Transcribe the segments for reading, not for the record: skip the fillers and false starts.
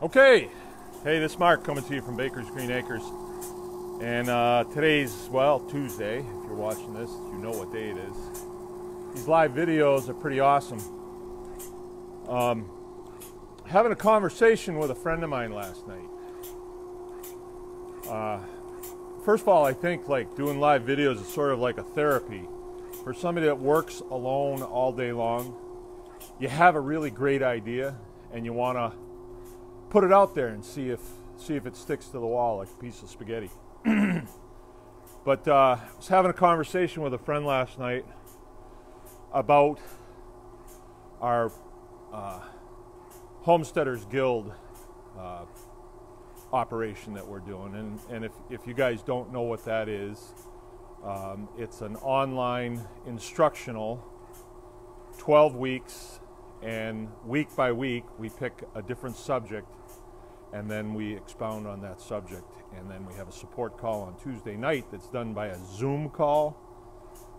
Okay, hey, this is Mark coming to you from Baker's Green Acres, and today's, well, Tuesday. If you're watching this, you know what day it is. These live videos are pretty awesome. Having a conversation with a friend of mine last night. First of all, I think like doing live videos is sort of like a therapy. For somebody that works alone all day long, you have a really great idea and you want to put it out there and see if it sticks to the wall like a piece of spaghetti. But I was having a conversation with a friend last night about our Homesteaders Guild operation that we're doing, and if you guys don't know what that is, it's an online instructional 12 weeks, and week by week we pick a different subject and then we expound on that subject, and then we have a support call on Tuesday night that's done by a Zoom call,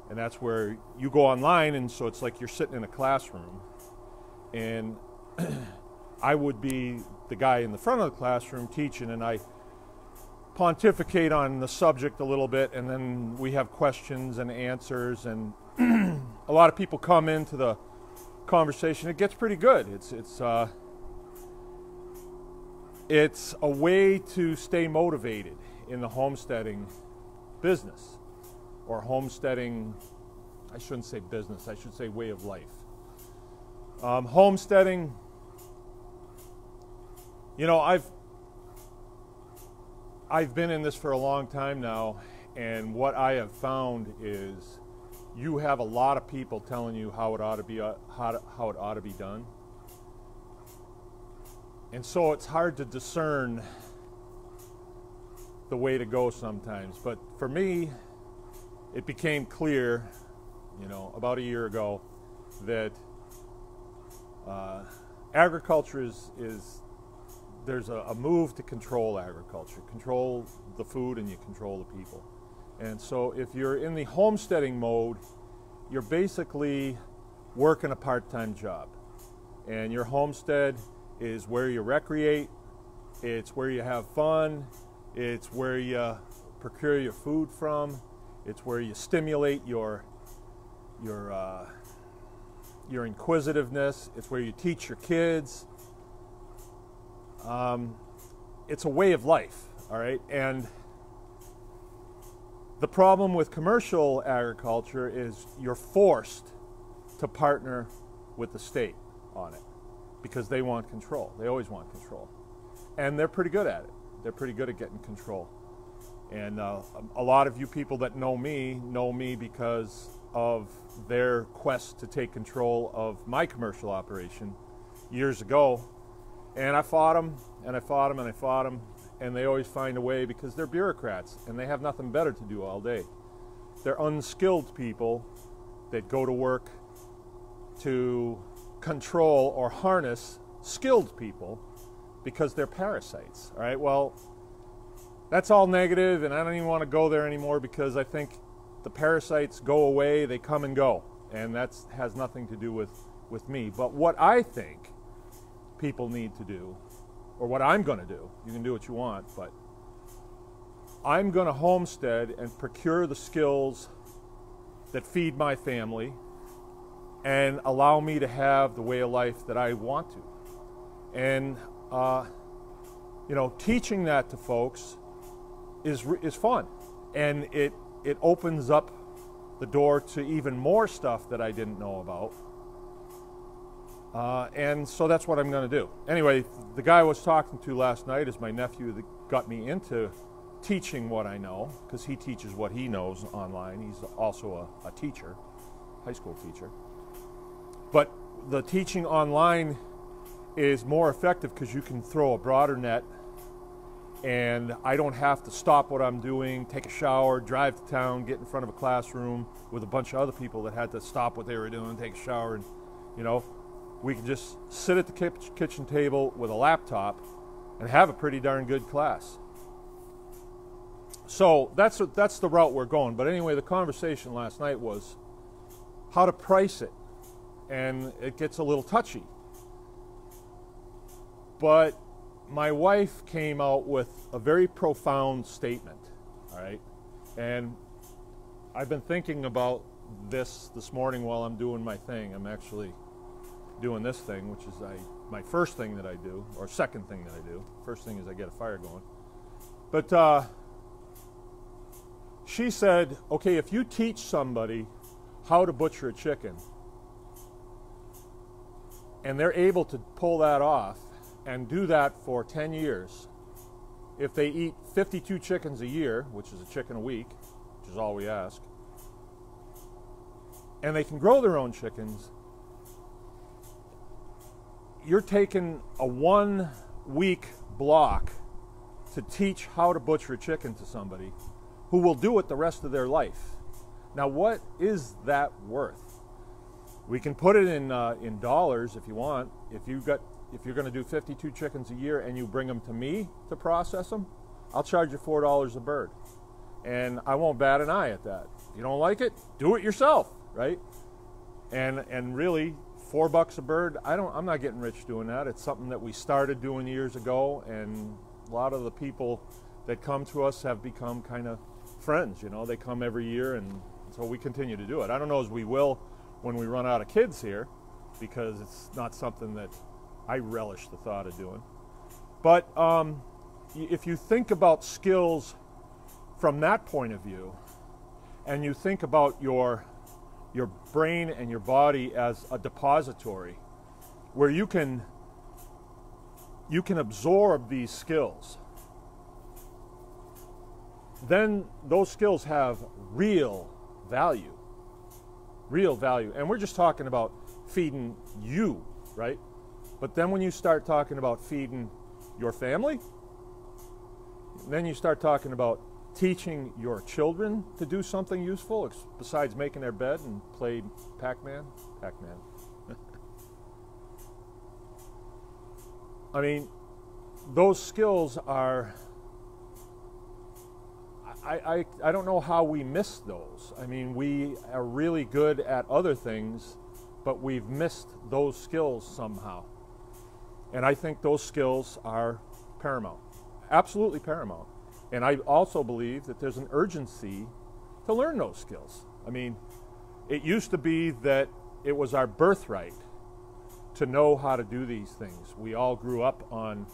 and that's where you go online, and so it's like you're sitting in a classroom, and I would be the guy in the front of the classroom teaching, and I pontificate on the subject a little bit, and then we have questions and answers, and a lot of people come into the conversation. It gets pretty good. It's a way to stay motivated in the homesteading business, or homesteading, I shouldn't say business, I should say way of life. Homesteading, you know, I've been in this for a long time now, and what I have found is you have a lot of people telling you how it ought to be done. And so it's hard to discern the way to go sometimes. But for me, it became clear, you know, about a year ago that agriculture there's a move to control agriculture, control the food, and you control the people. And so if you're in the homesteading mode, you're basically working a part-time job. And your homestead is where you recreate, it's where you have fun, it's where you procure your food from, it's where you stimulate your inquisitiveness, it's where you teach your kids. It's a way of life, all right? And the problem with commercial agriculture is you're forced to partner with the state on it because they want control. They always want control. And they're pretty good at it. They're pretty good at getting control. And a lot of you people that know me because of their quest to take control of my commercial operation years ago. And I fought them, and I fought them, and I fought them, and they always find a way because they're bureaucrats, and they have nothing better to do all day. They're unskilled people that go to work to control or harness skilled people because they're parasites. All right, well, that's all negative, and I don't even want to go there anymore because I think the parasites go away, they come and go, and that has nothing to do with me. But what I think people need to do, or what I'm going to do, you can do what you want, but I'm going to homestead and procure the skills that feed my family and allow me to have the way of life that I want to. And you know, teaching that to folks is fun, and it opens up the door to even more stuff that I didn't know about. And so that's what I'm going to do. Anyway, the guy I was talking to last night is my nephew that got me into teaching what I know, because he teaches what he knows online. He's also a teacher, high school teacher. But the teaching online is more effective because you can throw a broader net, and I don't have to stop what I'm doing, take a shower, drive to town, get in front of a classroom with a bunch of other people that had to stop what they were doing, take a shower, and, you know, we can just sit at the kitchen table with a laptop and have a pretty darn good class. So that's the route we're going. But anyway, the conversation last night was how to price it. And it gets a little touchy. But my wife came out with a very profound statement, all right? And I've been thinking about this morning while I'm doing my thing. I'm actually doing this thing, which is my first thing that I do, or second thing that I do. First thing is I get a fire going. But she said, okay, if you teach somebody how to butcher a chicken, and they're able to pull that off and do that for 10 years, if they eat 52 chickens a year, which is a chicken a week, which is all we ask, and they can grow their own chickens, you're taking a 1 week block to teach how to butcher a chicken to somebody who will do it the rest of their life. Now, what is that worth? We can put it in dollars if you want. If you're going to do 52 chickens a year and you bring them to me to process them, I'll charge you $4 a bird, and I won't bat an eye at that. If you don't like it, do it yourself, right? And really, $4 a bird, I'm not getting rich doing that. It's something that we started doing years ago, and a lot of the people that come to us have become kind of friends. You know, they come every year, and so we continue to do it. I don't know as we will when we run out of kids here, because it's not something that I relish the thought of doing. But if you think about skills from that point of view, and you think about your brain and your body as a depository where you can absorb these skills, then those skills have real value. Real value. And we're just talking about feeding you, right? But then when you start talking about feeding your family, then you start talking about teaching your children to do something useful besides making their bed and play Pac-Man. I mean, those skills are, I don't know how we miss those. I mean, we are really good at other things, but we've missed those skills somehow. And I think those skills are paramount, absolutely paramount. And I also believe that there's an urgency to learn those skills. I mean, it used to be that it was our birthright to know how to do these things. We all grew up on,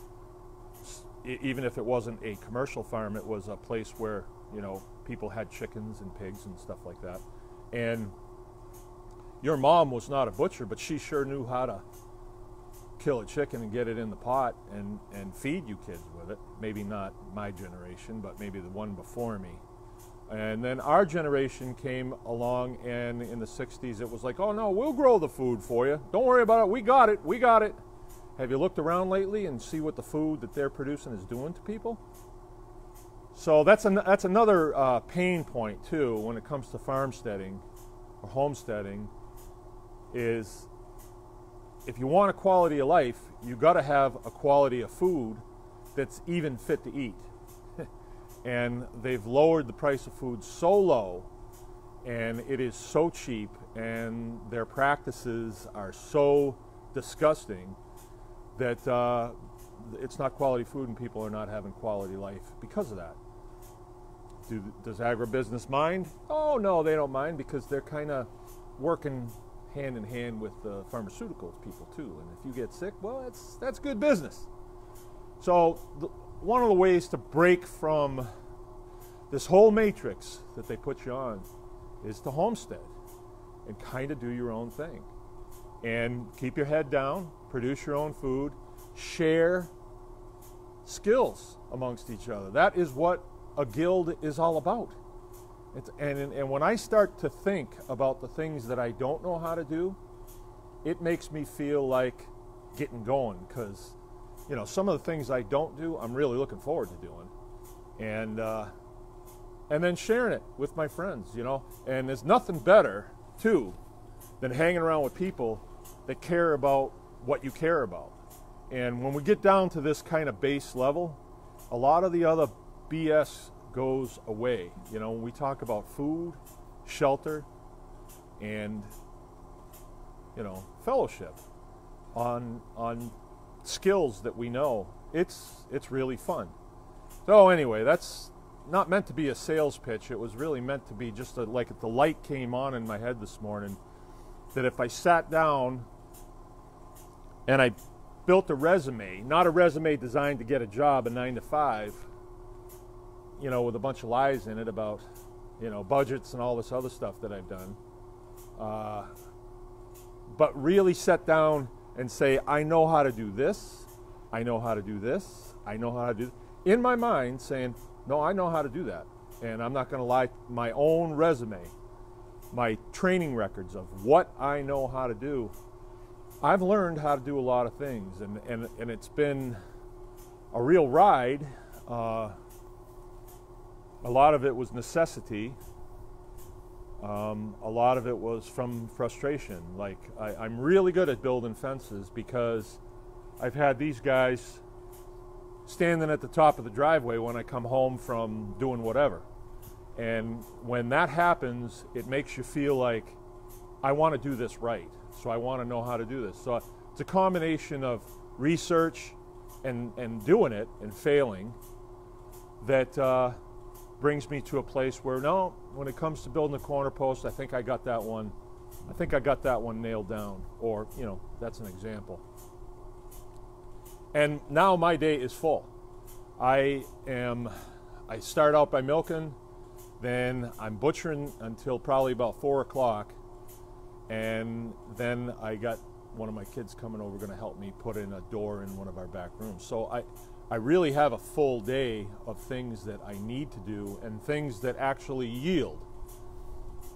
even if it wasn't a commercial farm, it was a place where, you know, people had chickens and pigs and stuff like that. And your mom was not a butcher, but she sure knew how to kill a chicken and get it in the pot and feed you kids with it. Maybe not my generation, but maybe the one before me. And then our generation came along, and in the 60s it was like, oh no, we'll grow the food for you. Don't worry about it. We got it. We got it. Have you looked around lately and see what the food that they're producing is doing to people? So that's another pain point too when it comes to farmsteading or homesteading, is if you want a quality of life, you've got to have a quality of food that's even fit to eat. And they've lowered the price of food so low, and it is so cheap, and their practices are so disgusting that it's not quality food, and people are not having quality life because of that. Does agribusiness mind? Oh no, they don't mind, because they're kind of working hand in hand with the pharmaceuticals people too. And if you get sick, well, that's good business. So one of the ways to break from this whole matrix that they put you on is to homestead and kind of do your own thing and keep your head down, produce your own food, share skills amongst each other. That is what a guild is all about. And when I start to think about the things that I don't know how to do, it makes me feel like getting going, because you know, some of the things I don't do, I'm really looking forward to doing, and then sharing it with my friends, you know. And there's nothing better too than hanging around with people that care about what you care about. And when we get down to this kind of base level, a lot of the other BS goes away. You know, when we talk about food, shelter, and, you know, fellowship on skills that we know, it's really fun. So anyway, that's not meant to be a sales pitch. It was really meant to be just like if the light came on in my head this morning, that if I sat down and I built a resume, not a resume designed to get a job, a 9 to 5, you know, with a bunch of lies in it about, you know, budgets and all this other stuff that I've done, but really sit down and say, I know how to do this, I know how to do this, I know how to do, in my mind saying, no, I know how to do that. And I'm not going to lie, my own resume, my training records of what I know how to do, I've learned how to do a lot of things, and it's been a real ride. A lot of it was necessity. A lot of it was from frustration. Like, I'm really good at building fences because I've had these guys standing at the top of the driveway when I come home from doing whatever. And when that happens, it makes you feel like, I want to do this right. So I want to know how to do this. So it's a combination of research and doing it and failing that brings me to a place where, no, when it comes to building a corner post, I think I got that one. I think I got that one nailed down. Or, you know, that's an example. And now my day is full. I start out by milking, then I'm butchering until probably about 4 o'clock, and then I got one of my kids coming over going to help me put in a door in one of our back rooms. So I really have a full day of things that I need to do and things that actually yield.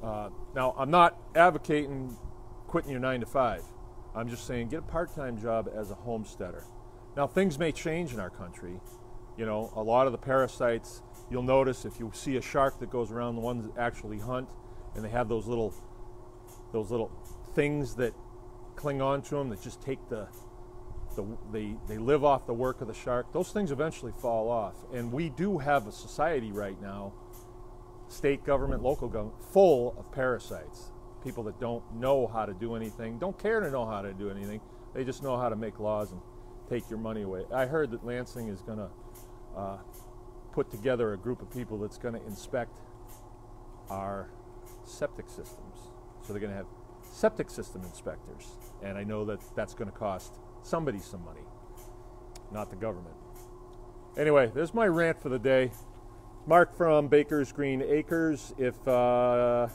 Now, I'm not advocating quitting your 9 to 5. I'm just saying get a part-time job as a homesteader. Now, things may change in our country. You know, a lot of the parasites, you'll notice if you see a shark that goes around, the ones that actually hunt, and they have those little things that cling on to them that just take they live off the work of the shark. Those things eventually fall off. And we do have a society right now, state government, local government, full of parasites. People that don't know how to do anything, don't care to know how to do anything. They just know how to make laws and take your money away. I heard that Lansing is going to put together a group of people that's going to inspect our septic systems. So they're going to have septic system inspectors. And I know that that's going to cost somebody some money, not the government. Anyway, there's my rant for the day. Mark from Baker's Green Acres. Bye.